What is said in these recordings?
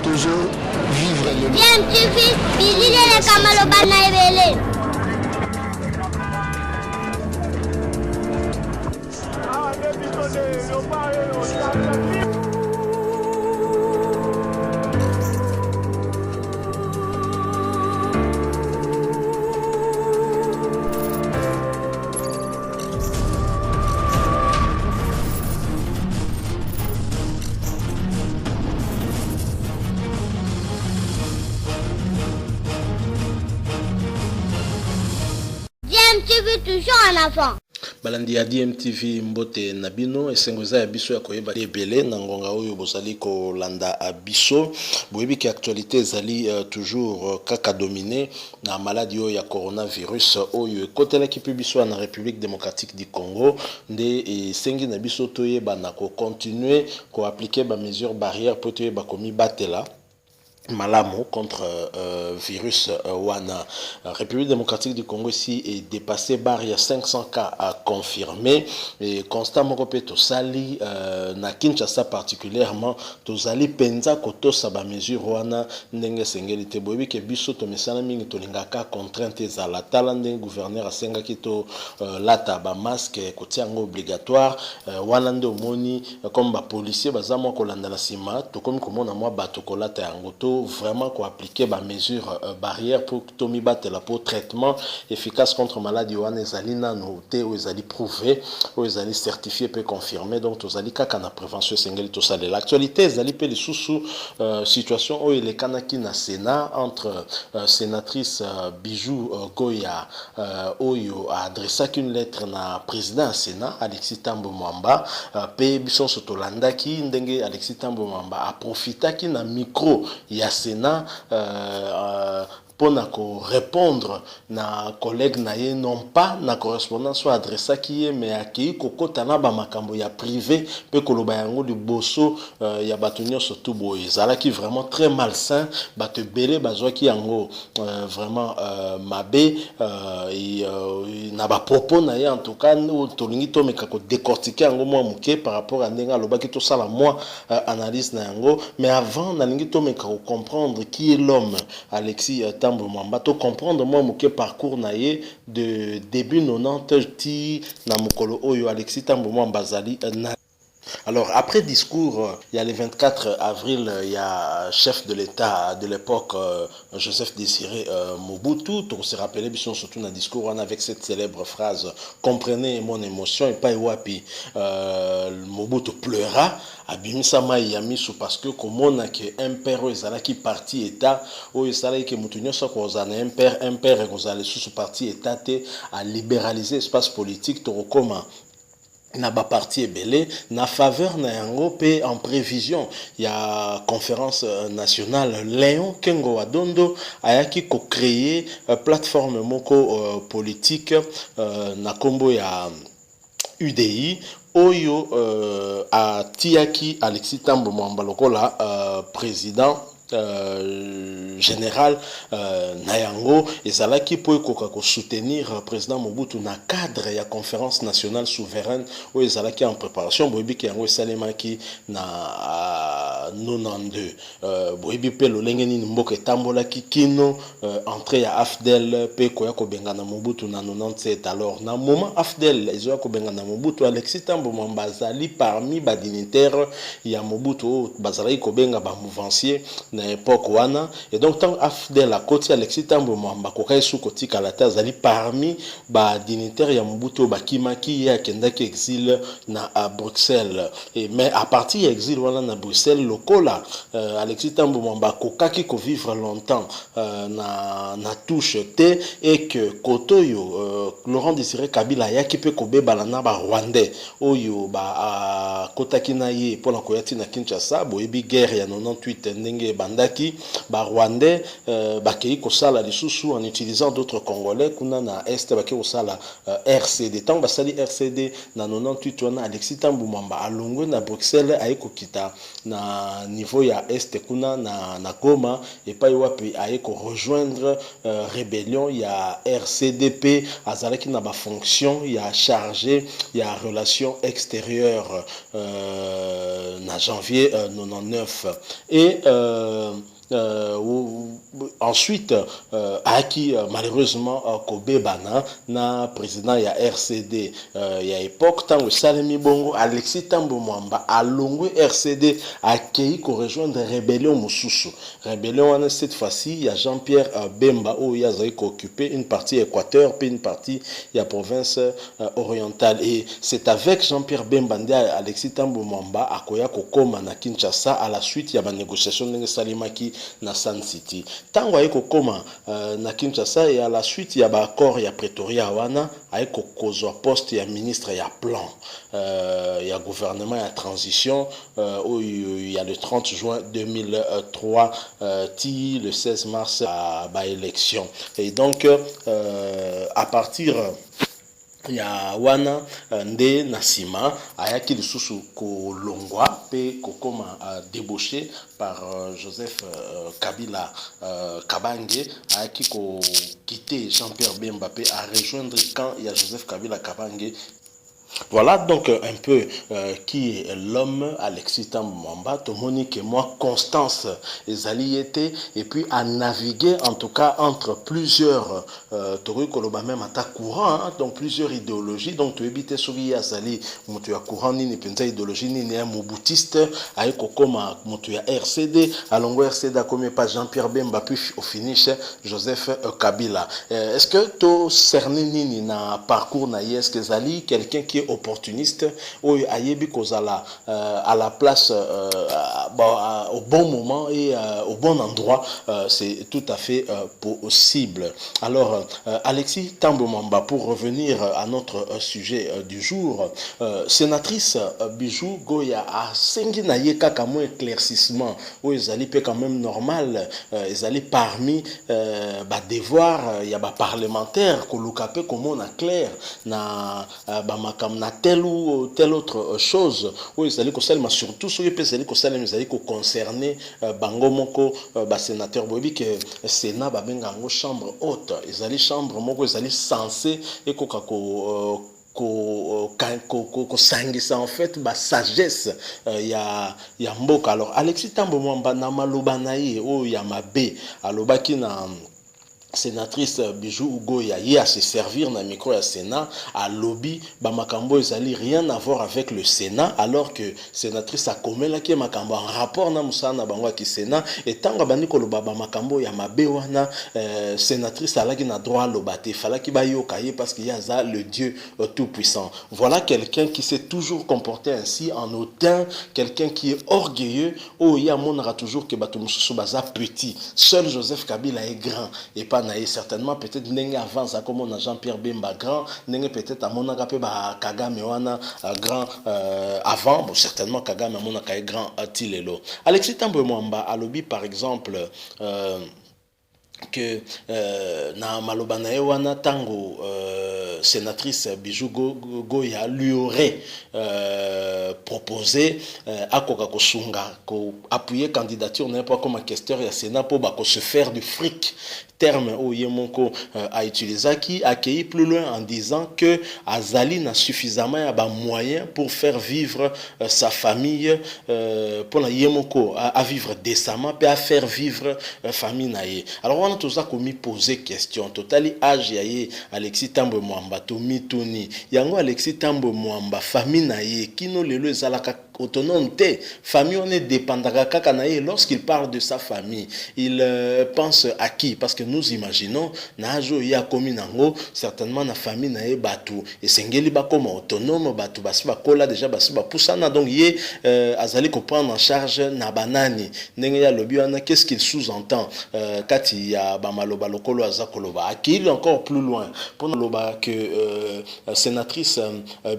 toujours vivre le bien tu fils bilile le kamalo bana ebele tu vis toujours en enfant. Balandi ya DMTV mbote na bino esengoza ya biso ya koyeba ebele na ngonga oyo bozali ko landa abiso boyebi ki actualité ezali toujours kaka dominé na maladie oyo ya coronavirus oyo ekotelaki pe biso na République démocratique du Congo nde esengi na biso toyeba na ko continuer ko appliquer ba mesures barrières pour toyeba komi batela Malamo contre virus wana. République démocratique du Congo ici est dépassé barre il y a 500 cas à confirmer et constamment répété sali na Kinshasa particulièrement tozali penza koto saba mesure wana ndenge sengeli te boyebi ke biso to mesana mingi to lingaka contrainte za la talande gouverneur asenga kito lata ba masque kotiango obligatoire wana ndo moni comme ba policier bazamo kolanda na sima to comme komona moi bato kolata yango to vraiment qu'on appliquer des mesures barrières pour Tommy battre la peau traitement efficace contre maladie ou ezali na noté ou ezali prouvé ou ezali certifié peut confirmer donc tozali kaka na prévention sengeli to sale l'actualité ezali pe les sous situation où il est kanaki na Sénat entre sénatrice Bijou Goya oyo a adressé une lettre na président Sénat Alexis Tambo Mwamba pe bison sotolanda ki ndenge Alexis Tambo Mwamba a profité ki na micro ya Sénat pour répondre na collègue na ye non pas na correspondance soit adressé qui est mais aki kokota na ba makambo ya privé pe koloba yango liboso ya batonyo surtout boye zala qui vraiment très malsain bato belé bazwa ki yango vraiment mabe et na ba propos na ye en tout cas tolingi to meka ko décortiquer yango moi muke par rapport à ndenga loba ki to sala moi analyse na yango mais avant na lingi to meka ko comprendre qui est l'homme Alexis Tambo Mwamba to comprendre moi muke parcours na ye de début 90 ti na mukolo oyo Alexis Tambo Mwamba zali na. Alors, après discours, il y a le 24 avril, il y a chef de l'État de l'époque, Joseph Désiré Mobutu, on se rappelait bien surtout dans le discours avec cette célèbre phrase « Comprenez mon émotion et pas wapi Mobutu pleura ». Abimisama yamisu parce que comme on a que un père qui parti état ou il que mutunyo so ko zana un père et ko zale sous parti état à libéraliser l'espace politique to comment na ba parti ebele na faveur na yango pe en prévision il y a conférence nationale Léon Kengo Wadondo ayaki ko créer plateforme moko politique na kombo ya UDI oyo a tiaki Alexis Tambo Mwamba lokola président général Nayango et Zalaki pour soutenir président Mobutu na cadre ya conférence nationale souveraine où Zalaki en préparation boyebi ki yango salemaki na 92 boyebi pe lolenge ni mboka tambola ki kino entrée ya Afdel pe ko ya ko benga na Mobutu na 97 alors na moment Afdel ezo ko benga na Mobutu Alexis Tambo Mwamba zali parmi ba dignitaires ya Mobutu bazali ko benga ba mouvancier na époque wana et donc tant Afdel à côté Alexis Tambo Mwamba kokai sou koti kalata zali parmi ba dignitaires ya Mobutu bakimaki ya kendaki exil na à Bruxelles et mais à partir exil wana na Bruxelles lokola Alexis Tambo Mwamba kokaki ko vivre longtemps na touche te et que kotoyo Laurent Désiré Kabila yaki pe ko bebala na ba Rwandais oyo ba kotaki na ye pona koyati na Kinshasa boyebi guerre ya 98 ndenge bandaki ba Rwandais bakei kosala lisusu en utilisant d'autres Congolais kuna na est bakei kosala RCD tant basali RCD na 98 wana Alexis Tambwe Mwamba alongwe na Bruxelles aye kokita na niveau ya est kuna na Goma et pas wapi aye ko rejoindre rébellion ya RCDP azalaki na ba fonction ya chargé ya relations extérieures na janvier 99 et ensuite aki malheureusement Kobe Bana na président ya RCD ya époque tango Salemi Bongo Alexis Tambwe Mwamba alongwe RCD akei ko rejoindre rébellion mususu rébellion cette fois-ci il y a Jean-Pierre Bemba où il a occupé une partie Équateur puis une partie ya province orientale et c'est avec Jean-Pierre Bemba nde Alexis Tambwe Mwamba akoya kokoma na Kinshasa à la suite ya ba négociation ndenge salimaki na Sun City tango ayeko koma na Kinshasa et à la suite il y a ba accord ya Pretoria wana ayeko kozwa poste ya ministre ya plan ya gouvernement ya transition où il y a le 30 juin 2003 ti le 16 mars à ba élection et donc à partir ya wana nde nasima ayaki lisusu kolongwa pe kokoma débauché par Joseph Kabila Kabange ayaki ko quitter Jean-Pierre Bemba pe à rejoindre quand il y a Joseph Kabila Kabange. Voilà donc un peu qui est l'homme Alexis Tambwe Mwamba. Monique et moi, Constance Ezali était et puis à naviguer en tout cas entre plusieurs même à courant, hein, donc plusieurs idéologies. Donc tu évites Sogi Azali, tu as courant ni pensa idéologie ni un moboutiste, avec comme tu as RCD, à longueur RCD comme pas Jean-Pierre Bemba puis au finish Joseph Kabila. Est-ce que tu cerné ni na parcours na yes Ezali quelqu'un qui est opportuniste ou ayebi kozala à la place au bon moment et au bon endroit, c'est tout à fait possible. Alors Alexis Tambwe Mwamba, pour revenir à notre sujet du jour, sénatrice Bijou Goya a sengi na ye kaka mo éclaircissement ou ezali pe quand même normal ezali parmi ba devoir ya ba parlementaire koluka pe comment na clair na ba makam na telle ou telle autre chose où ils allaient mais surtout ceux qui allaient ils allaient concerner bango moko ba sénateur bobi que sénat ba benga ngo chambre haute ils allaient chambre moko ils allaient censé et ko sangisa en fait ba sagesse ya mboka. Alors Alexis Tambwe Mwamba na maloba na ye o ya mabe alobaki na sénatrice Bijou Goya y a se servir na micro ya Sénat à lobby ba makambo ezali rien à voir avec le Sénat alors que sénatrice a komela ki makambo en rapport na musana bango ki Sénat et tanga bani ko loba ba makambo ya mabe wana sénatrice alaki na droit lobate falaki ba yoka ye parce qu'il y a ça le Dieu tout puissant. Voilà quelqu'un qui s'est toujours comporté ainsi en hautain, quelqu'un qui est orgueilleux oh ya monara toujours que bato mususu baza petit. Seul Joseph Kabila est grand et pas certainement peut-être n'engue avant ça comme on a Jean-Pierre Bemba grand n'engue peut-être à mon agapé ba Kagame wana grand avant bon certainement Kagame à mon agapé grand tilelo. Alexis Tambwe Mwamba a lobby par exemple que na maloba na wana tango sénatrice Bijou Goya lui aurait proposé à Koka Kosunga ko appuyer candidature n'importe comme questeur ya Sénat pour se faire du fric terme où Yemonko a utilisé qui accueilli plus loin en disant que Azali n'a suffisamment de moyens pour faire vivre sa famille pour la Yemonko à vivre décemment et à faire vivre famille naïe. Alors on a tous ça commis poser question totali âge yaye Alexis Tambwe Mwamba to mitoni yango Alexis Tambwe Mwamba famille naïe kino lelo ezalaka autonome te famille on est dépendant kaka naïe lorsqu'il parle de sa famille il pense à qui parce que nous imaginons na jo ya komi nango certainement na famille naïe batu et sengeli ba comme autonome batu basi ba kola déjà basi ba poussana donc yé azali ko prendre en charge na banani ndenge ya lobi wana qu'est-ce qu'il sous-entend kati ya ba maloba lokolo azakoloba akili encore plus loin pour loba que sénatrice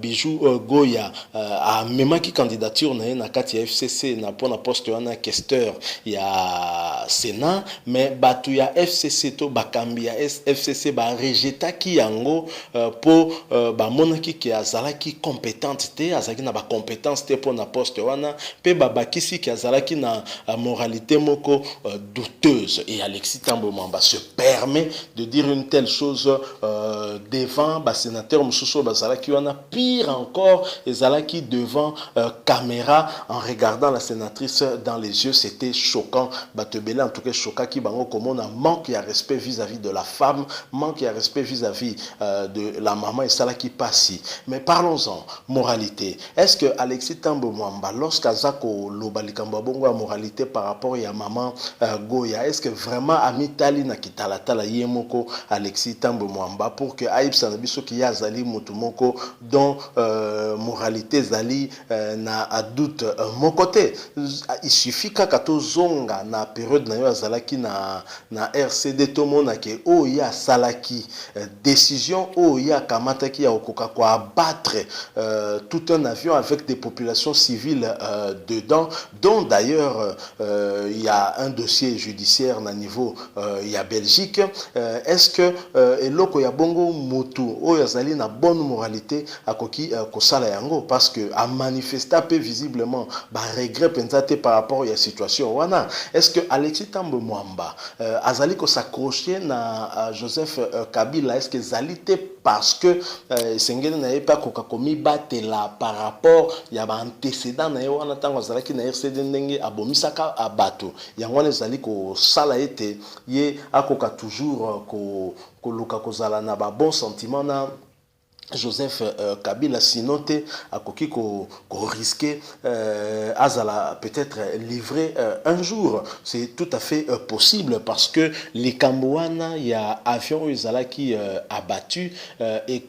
Bijou Goya a même qui candidat candidature na ye na kati ya FCC na pona poste wana questeur ya Sénat, mais batu ya FCC to bakambi ya FCC ba rejetaki yango po ba monaki ki azalaki compétente te, azalaki na ba compétence te pona poste wana, pe babakisi ki azalaki na moralité moko douteuse. Et Alexis Thambwe Mwamba se permet de dire une telle chose devant ba sénateur Moussousso bazalaki wana, pire encore ezalaki devant caméra en regardant la sénatrice dans les yeux. C'était choquant. Batebele en tout cas choquant qui bango comme on a manque de respect vis-à-vis de la femme, manque de respect vis-à-vis de la maman et ça qui passe. Mais parlons-en moralité. Est-ce que Alexis Thambwe Mwamba lorsqu'azako lobalikambo bongo a moralité par rapport à maman Goya, est-ce que vraiment amitali na kitalatala yemoko Alexis Thambwe Mwamba pour que Aïb Sanabiso qui a zali mutumoko dont moralité zali na a doute mon côté. Il suffit qu'akato zonga na période na yo azalaki na RCD tomona ke o ya salaki décision o ya kamataki ya okoka ko abattre tout un avion avec des populations civiles dedans, dont d'ailleurs il y a un dossier judiciaire na niveau il y a Belgique. Est-ce que eloko ya bongo mutu o ya zali na bonne moralité akoki kosala yango parce que a manifesté peu visiblement ba regret pensate par rapport à la situation wana? Est-ce que Alexis Thambwe Mwamba azali ko s'accrocher na Joseph Kabila? Est-ce que zalité parce que sengeli na pas koka komi batela par rapport ya ba antécédent na yo wana tango azalaki na RCD ndenge abomisaka abato yango wana ezali ko sala ete ye akoka toujours ko luka kozala na ba bon sentiment na Joseph Kabila sinote akoki ko risquer azala peut-être livré un jour. C'est tout à fait possible parce que les Cambouana il y a avion izala qui abattu et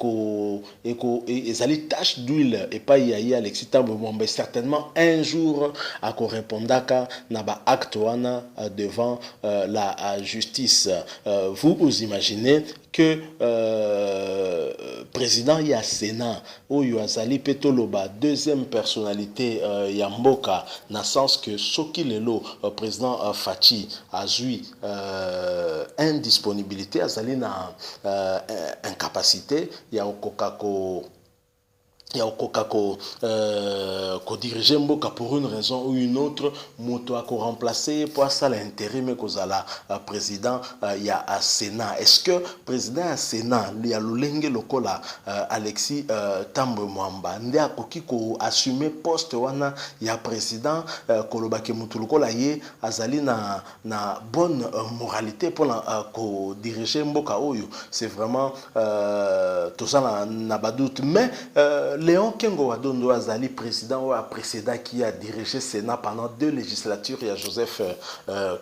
ezali tache d'huile et pas y a Alexis Thambwe Mwamba certainement un jour ako répondaka na ba acte wana devant la justice. Vous imaginez que président ya Sénat oyo azali petoloba deuxième personnalité ya mboka na sens que soki lelo président Fachi azui indisponibilité azali na incapacité ya okokako ya okokako ko diriger mboka pour une raison ou une autre moto a ko remplacer pour ça l'intérim kozala président ya Sénat. Est-ce que président ya Sénat li a lolenge lokola Alexis Thambwe Mwamba nde akoki ko assumer poste wana ya président kolobake mutu lokola ye azali na bonne moralité pour ko diriger mboka oyo? C'est vraiment tout ça na badoute. Mais Léon Kengo Wadondo azali président ou a précédent qui a dirigé Sénat pendant 2 législatures. Il y a Joseph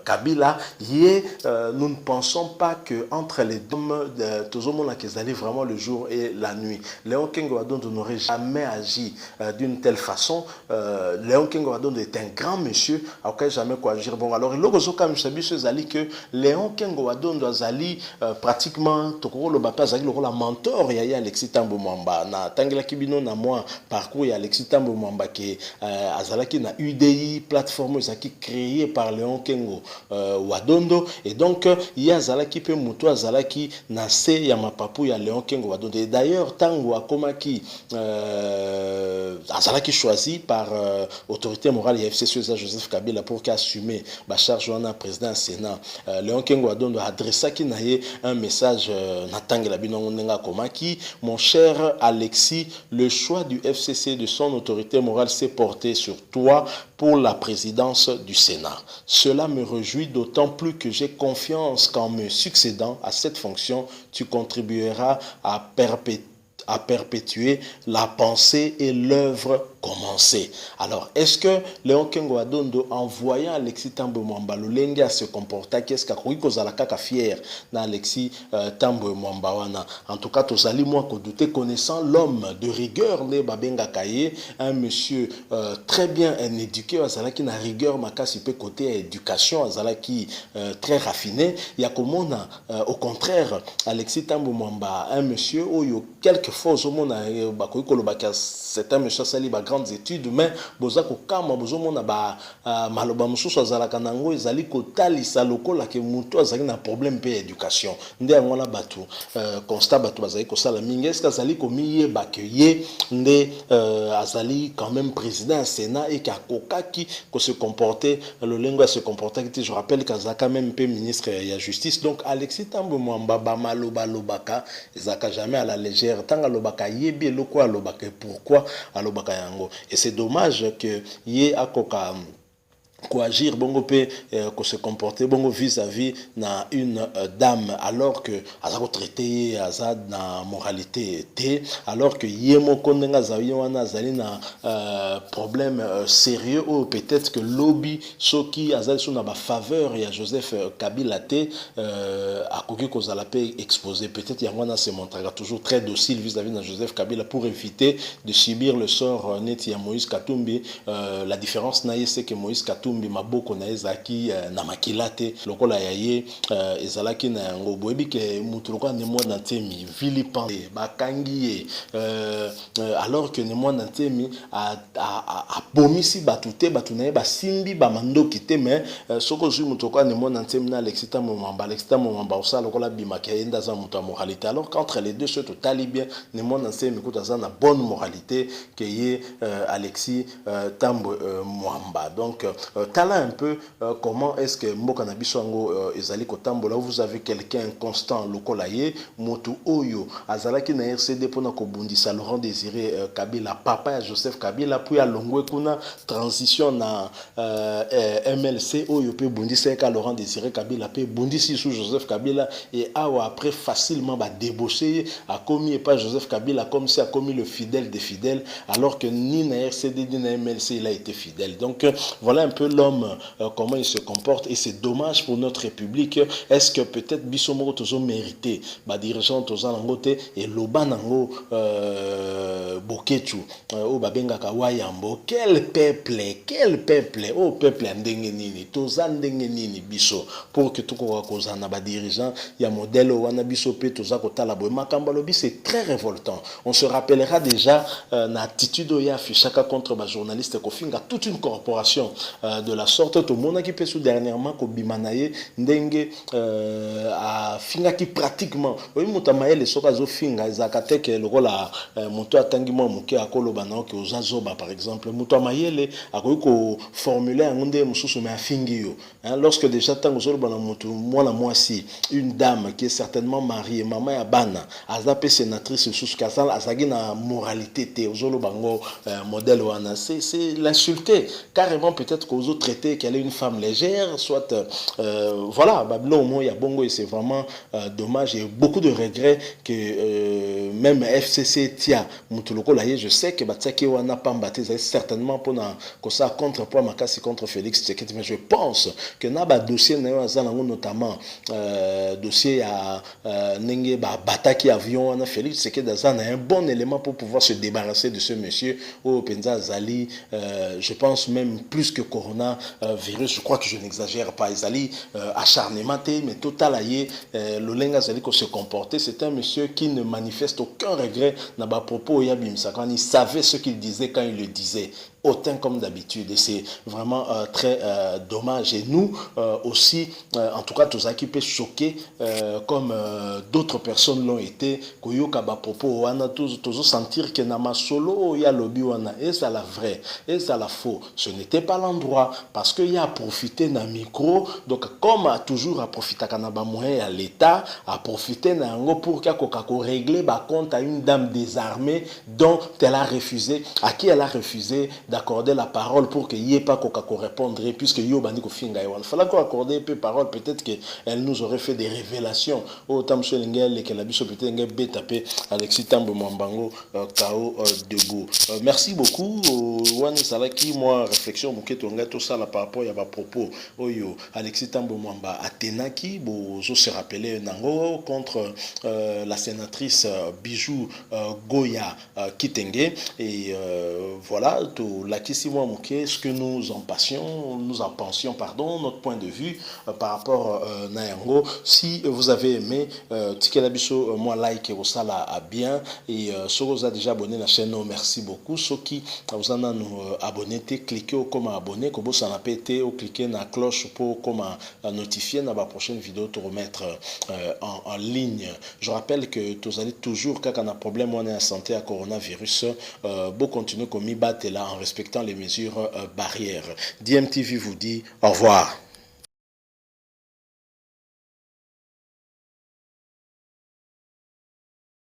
Kabila. Nous ne pensons pas que entre les deux, tout le monde qui allaient vraiment le jour et la nuit. Léon Kengo Wadondo n'aurait jamais agi d'une telle façon. Léon Kengo Wadondo est un grand monsieur, auquel jamais quoi agir. Bon, alors il y a comme je que Léon Kengo Wadondo azali pratiquement tokoro le bapa azali le mentor ya Alexis Thambwe Mwamba na tangela kibino na moi parcours ya Alexis Thambwe Mwamba qui azalaki na UDI plateforme qui créée par Léon Kengo Wadondo et donc il y a azalaki pe muto azalaki na se ya mapapu ya Léon Kengo Wadondo et d'ailleurs tango akomaki azalaki choisi par autorité morale ya FCC Joseph Kabila pour qu'assumer ba charge wana président Sénat. Léon Kengo Wadondo adressaki na ye un message na tangela bino ndenga komaki: mon cher Alexis, le choix du FCC de son autorité morale s'est porté sur toi pour la présidence du Sénat. Cela me réjouit d'autant plus que j'ai confiance qu'en me succédant à cette fonction, tu contribueras à perpétuer la pensée et l'œuvre commencée. Alors, est-ce que Léon Kengo Wadondo, en voyant Alexis Thambwe Mwamba Lolenge à se comporter, qu'est-ce qu'il a fier dans Alexis Thambwe Mwamba wana? En tout cas, tozali moi ko douter connaissant l'homme de rigueur le Babenga Kaye, un monsieur très bien éduqué, azalaki na rigueur makasi pe côté éducation, azalaki très raffiné. Il y a comme au contraire Alexis Thambwe Mwamba, un monsieur oyo quelquefois au monde bakoki kolobaka c'est un monsieur sali ba grandes études mais boza kokama bozomona ba maloba mosusu azalaka nango ezali kotalisa lokola ke mutu azali na problème pe éducation nde yango na bato constat bato bazali kosala mingi est-ce que azali komiyeba ke ye nde azali quand même président ya Sénat et kakokaki ko se comporter le lengua se comporter que je rappelle qu'azaka même pe ministre ya justice donc Alexis Tambo Mwamba ba maloba lobaka ezaka jamais à la légère tanga lobaka yebi eloko alobaka pourquoi alobaka yango et c'est dommage que ye akoka agir bongo pe que se comporter bongo vis-à-vis na une dame alors que azako traité azad na moralité té alors que yemo kondenga zawi wana azali na problème sérieux ou peut-être que lobby soki azali sous na ba faveur ya Joseph Kabila té akoki kozala pe exposé peut-être yangwana se montrera toujours très docile vis-à-vis de Joseph Kabila pour éviter de subir le sort net ya Moïse Katumbi. La différence na c'est que Moïse Katumbi maboko na ezaki na makilate lokola yaye ezalaki na yango boyebi ke mutu lokola ne mwana ntemi vilipande bakangi alors que ne mwana ntemi a bomisi batute batunaye basimbi ba mandoki te mais soko zui mutu lokola ne mwana ntemi na Alexis Tambo Mwamba osala lokola bimaki enda za mutu moralité alors qu'entre les deux ceux totali bien ne mwana ntemi kuta za na bonne moralité que ye Alexis Tambo Mwamba donc tala un peu comment est-ce que mboka na biso ngo ezali kotambola vous avez quelqu'un constant lokola ye moto oyo azalaki na RCD pona ko bundisa Laurent Désiré Kabila papa ya Joseph Kabila puis a longwe kuna transition na MLC oyo pe bundisa ka Laurent Désiré Kabila pe bundisi sous Joseph Kabila et awa après facilement ba débaucher a commis pas Joseph Kabila comme si a commis le fidèle des fidèles alors que ni na RCD ni na MLC il a été fidèle donc voilà un peu l'homme comment il se comporte et c'est dommage pour notre République. Est-ce que peut-être Bissomoro tozo mérité ba dirigeant tozo nangote et loba nango boketu o babenga kawayambo quel peuple oh peuple ndenge nini toza ndenge nini biso pour que tuko kozana ba dirigeant ya modèle wana biso pe toza kotala boy makamba lobi c'est très révoltant. On se rappellera déjà na attitude ya fichaka contre ba journaliste kofinga toute une corporation de la sorte tout le monde qui peut sous dernièrement ko bimanaye ndenge a finga qui pratiquement oui mutamaye les soka zo finga zakate ke lokola muto atangi mo muke akoloba na ke ozazoba par exemple mutamaye le akoki ko formuler ngonde mususu me afingi yo lorsque déjà tango zo bana mutu mwana mwasi une dame qui est certainement mariée maman ya bana azape sénatrice sous kasala azagi na moralité te ozolo bango modèle wana c'est l'insulter carrément peut-être qu'aux autres traiter qu'elle est une femme légère soit voilà Babylon au moins il y a bongo et c'est vraiment dommage et beaucoup de regrets que même FCC tia mutuloko là je sais que Batsaki wana pambate certainement pour na ça contre pour makasi contre Félix Tshisekedi mais je pense que na ba dossier na yo notamment dossier à nenge ba bataki avion wana Félix Tshisekedi azana un bon élément pour pouvoir se débarrasser de ce monsieur au Penza Zali je pense même plus que Corona virus, je crois que je n'exagère pas. Ils acharnement, mais total aïe, le lenga zali se comporter. C'est un monsieur qui ne manifeste aucun regret dans bas propos. Il savait ce qu'il disait quand il le disait. Autant comme d'habitude et c'est vraiment très dommage et nous aussi en tout cas tous équipés choqués comme d'autres personnes l'ont été koyoka ba propos wana tous sentir que na masolo ya lobby wana et ça la vraie et ça la faux ce n'était pas l'endroit parce que y a profité na micro donc comme a toujours a profité kana ba moyen à l'état a profité na ngo pour qu'il ko régler ba compte à une dame désarmée dont elle a refusé à qui elle a refusé d'accorder la parole pour qu'il n'y ait pas qu'on répondre puisque yo bandi ko finga il fallait qu'on accorde peu parole peut-être que elle nous aurait fait des révélations autant monsieur Lengel que la biso peut-être ngel betapé Alexis Tambo Mwambango KO debout merci beaucoup Wani Salaki moi réflexion muketo ngato ça la par rapport ya ba propos oyo Alexis Tambo Mwamba atenaki bo zo se rappeler nango contre la sénatrice Bijou Goya Kitenge et voilà tout lakisi mwa moke ce que nous en pensions pardon, notre point de vue par rapport na yango. Si vous avez aimé tikela biso moi like au sala à bien et si vous avez déjà abonné à la chaîne, merci beaucoup. Ceux qui vous en nous abonné, cliquez au comme abonné, comme ça n'a pas été, ou cliquez na cloche pour comme notifier dans la prochaine vidéo te remettre en ligne. Je rappelle que vous allez toujours quand on a un problème on est en santé à coronavirus, beau continuer comme y battre là en respectant les mesures barrières. DMTV vous dit au revoir.